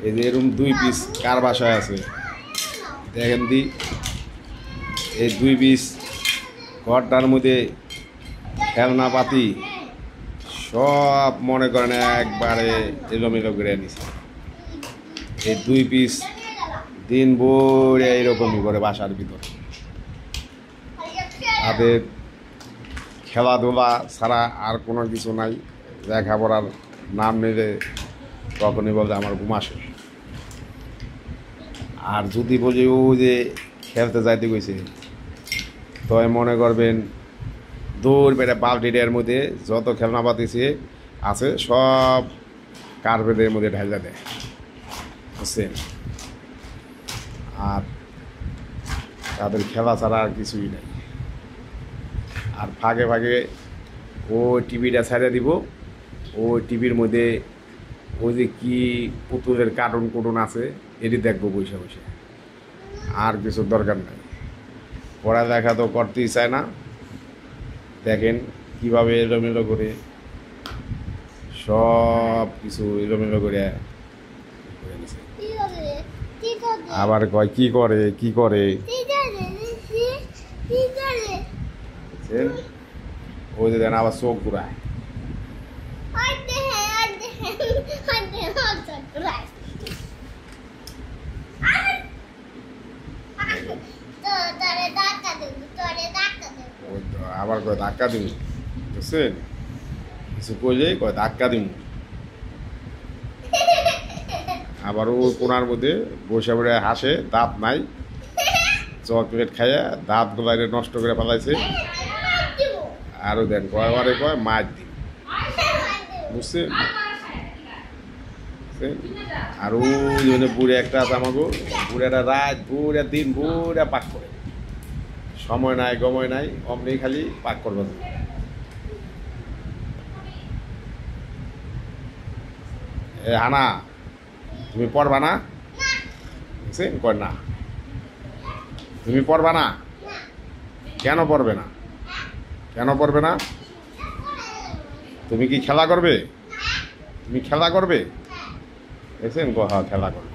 এই যে এরকম 2 পিস কার বাসায় আছে দেখেন দি, এই 2 পিস ঘরটার মধ্যে খেলনাপাতি সব মনে করেন একবারে এলোমেলো করে নিছে। এই 2 পিস দিন ভরে এরকমই করে বাসার ভিতর। তাদের খেলাধুলা ছাড়া আর কোনো কিছু নাই। লেখাপড়ার নাম নিলে তখনই বলতে আমার ঘুম আসে। আর যদি বলি ও যে খেলতে যাইতে গেছে, তো মনে করবেন দৌড় বেড়ে বালতিটার মধ্যে যত খেলনাপাতি আছে সব কার্পেটের মধ্যে ঢাইলা দেয়, বুঝছেন। আর তাদের খেলা ছাড়া আর কিছুই নাই। আর ফাঁকে ফাঁকে ও টিভিটা ছেড়ে দিব, ওই টিভির মধ্যে ওই যে কী পুতুলের কার্টুন আছে এটি দেখবো বসে বসে, আর কিছু দরকার নাই। পড়ালেখা তো করতেই চায় না। দেখেন কীভাবে এলোমেলো করে সব কিছু এলোমেলো করে আবার কয় কি করে কি করে। ওই যে দেন আবার চোখ ঘুরায়। আবার কয় ধাক্কা দিব, বুঝছেন, কিছু কইলে কয় ধাক্কা দিব। আবার ওই কোনার মধ্যে বসে পড়ে হাসে, দাঁত নাই, চকলেট খাইয়া দাঁতগুলো নষ্ট করে ফেলাইছে। আরো দেন কয়বারে কয় মাছ দিন, বুঝছেন। আর ওই জন্য বুড়ে একটা আছে আমাকে, বুড়েরা রাত বুড়ে দিন বুড়ে পাক করে, সময় নাই গময় নাই, অমনি খালি পাক করবে। এ হানা তুমি পড়বা না, বুঝছেন, কয় না তুমি পড়বা না। কেন পড়বে না, কেন পড়বে না? তুমি কি খেলা করবে? তুমি খেলা করবে? দেখছেন, হ্যাঁ খেলা করবে।